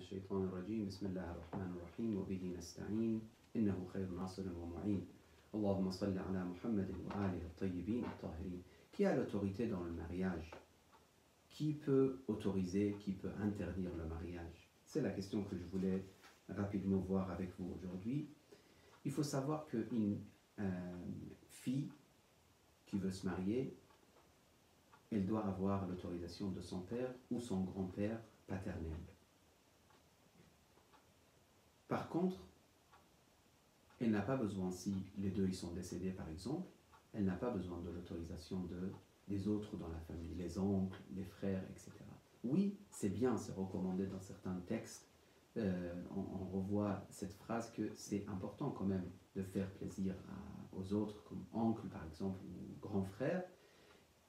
الشيطان الرجيم بسم الله الرحمن الرحيم وبه نستعين إنه خير ناصر ومعين اللهم صل على محمد وآله الطيبين الطاهرين. Qui a l'autorité dans le mariage? Qui peut autoriser, qui peut interdire le mariage? C'est la question que je voulais rapidement voir avec vous aujourd'hui. Il faut savoir qu'une fille qui veut se marier, elle doit avoir l'autorisation de son père ou son grand-père paternel. Par contre, elle n'a pas besoin, si les deux ils sont décédés par exemple, elle n'a pas besoin de l'autorisation des autres dans la famille, les oncles, les frères, etc. Oui, c'est bien, c'est recommandé dans certains textes. On revoit cette phrase que c'est important quand même de faire plaisir aux autres, comme oncle par exemple, ou grand frère,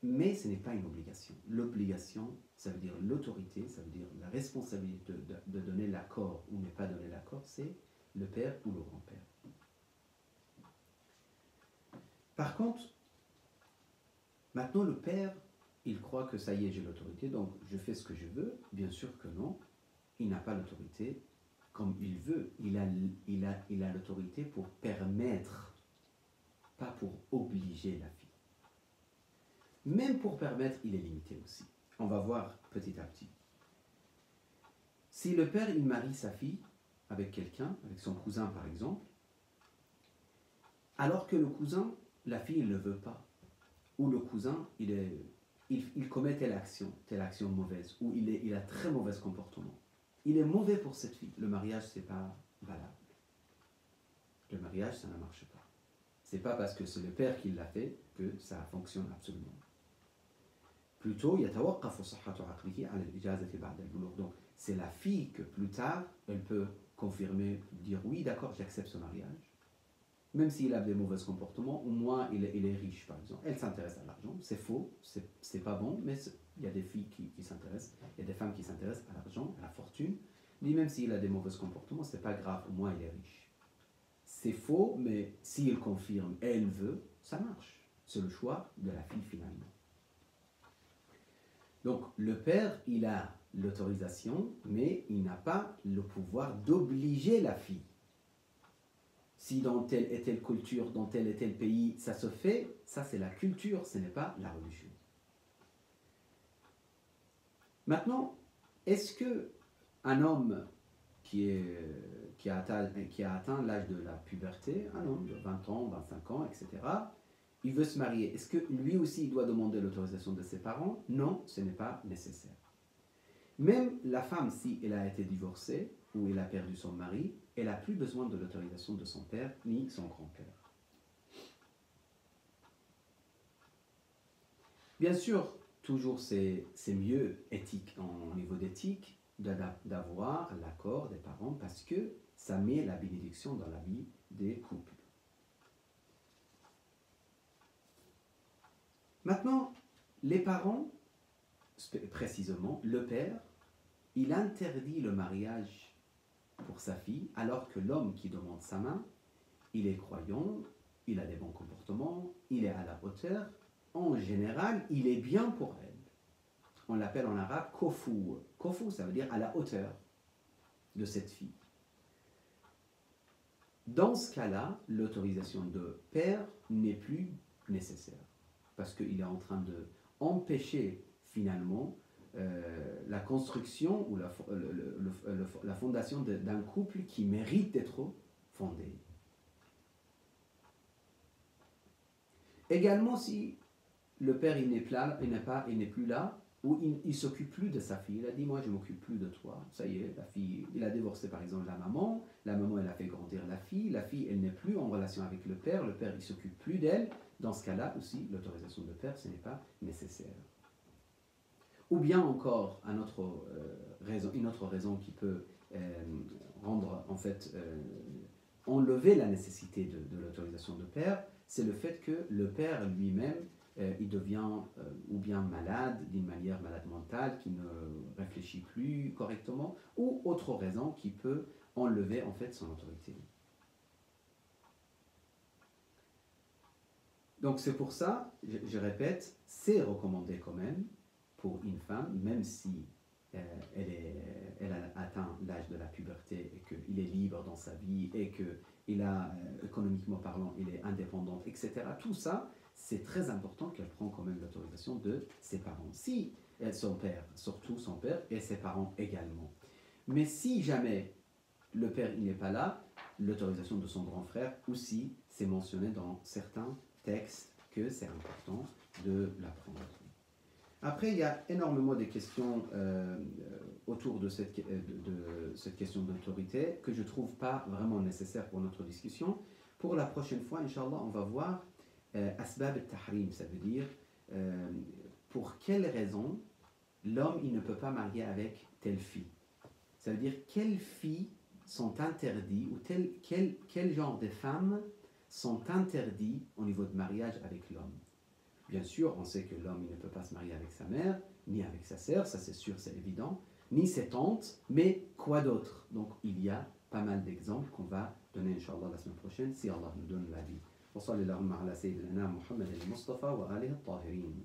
mais ce n'est pas une obligation. L'obligation, ça veut dire l'autorité, ça veut dire la responsabilité de donner l'accord ou ne pas donner l'accord, c'est le père ou le grand-père. Par contre, maintenant le père, il croit que ça y est, j'ai l'autorité, donc je fais ce que je veux. Bien sûr que non, il n'a pas l'autorité comme il veut. Il a l'autorité pour permettre, pas pour obliger la fille. Même pour permettre, il est limité aussi. On va voir petit à petit. Si le père, il marie sa fille avec quelqu'un, avec son cousin par exemple, alors que le cousin, la fille ne le veut pas, ou le cousin, il commet telle action mauvaise, ou il a très mauvais comportement. Il est mauvais pour cette fille. Le mariage, ce n'est pas valable. Le mariage, ça ne marche pas. Ce n'est pas parce que c'est le père qui l'a fait que ça fonctionne absolument. Plutôt, donc c'est la fille que plus tard, elle peut confirmer, dire oui, d'accord, j'accepte ce mariage. Même s'il a des mauvais comportements, au moins il est riche, par exemple. Elle s'intéresse à l'argent, c'est faux, c'est pas bon, mais il y a des filles qui s'intéressent, il y a des femmes qui s'intéressent à l'argent, à la fortune. Mais même s'il a des mauvais comportements, c'est pas grave, au moins il est riche. C'est faux, mais s'il confirme, elle veut, ça marche. C'est le choix de la fille finalement. Donc le père, il a l'autorisation, mais il n'a pas le pouvoir d'obliger la fille. Si dans telle et telle culture, dans tel et tel pays, ça se fait, ça c'est la culture, ce n'est pas la religion. Maintenant, est-ce qu'un homme qui a atteint l'âge de la puberté, un homme de 20 ans, 25 ans, etc., il veut se marier, est-ce que lui aussi il doit demander l'autorisation de ses parents? Non, ce n'est pas nécessaire. Même la femme, si elle a été divorcée ou elle a perdu son mari, elle n'a plus besoin de l'autorisation de son père ni son grand-père. Bien sûr, toujours c'est mieux éthique, au niveau d'éthique, d'avoir l'accord des parents parce que ça met la bénédiction dans la vie des couples. Maintenant, les parents, précisément le père, il interdit le mariage pour sa fille, alors que l'homme qui demande sa main, il est croyant, il a des bons comportements, il est à la hauteur. En général, il est bien pour elle. On l'appelle en arabe kofou. Kofou, ça veut dire à la hauteur de cette fille. Dans ce cas-là, l'autorisation de père n'est plus nécessaire. Parce qu'il est en train d'empêcher finalement la construction ou la fondation d'un couple qui mérite d'être fondé. Également, si le père il n'est plus là, ou il ne s'occupe plus de sa fille, il a dit moi je ne m'occupe plus de toi, ça y est, la fille, il a divorcé par exemple la maman elle a fait grandir la fille elle n'est plus en relation avec le père il ne s'occupe plus d'elle, dans ce cas-là aussi l'autorisation de père ce n'est pas nécessaire. Ou bien encore une autre raison qui peut rendre en fait enlever la nécessité de l'autorisation de père, c'est le fait que le père lui-même il devient ou bien malade, d'une manière malade mentale, qui ne réfléchit plus correctement, ou autre raison qui peut enlever en fait son autorité. Donc c'est pour ça, je répète, c'est recommandé quand même pour une femme, même si elle a atteint l'âge la puberté et qu'il est libre dans sa vie et qu'il a, économiquement parlant, il est indépendant, etc. Tout ça, c'est très important qu'elle prenne quand même l'autorisation de ses parents. Si son père, surtout son père, et ses parents également. Mais si jamais le père il n'est pas là, l'autorisation de son grand frère aussi, c'est mentionné dans certains textes que c'est important de la prendre. Après, il y a énormément de questions autour de cette question d'autorité que je ne trouve pas vraiment nécessaire pour notre discussion. Pour la prochaine fois, Inch'Allah, on va voir Asbab al-Tahrim, ça veut dire pour quelles raisons l'homme il ne peut pas marier avec telle fille. Ça veut dire quelles filles sont interdites ou quel genre de femmes sont interdites au niveau de mariage avec l'homme. Bien sûr, on sait que l'homme il ne peut pas se marier avec sa mère, ni avec sa sœur, ça c'est sûr, c'est évident, ni ses tantes, mais quoi d'autre? Donc il y a pas mal d'exemples qu'on va donner, Inch'Allah, la semaine prochaine, si Allah nous donne la vie. وصلى اللهم على سيدنا محمد المصطفى وآله الطاهرين.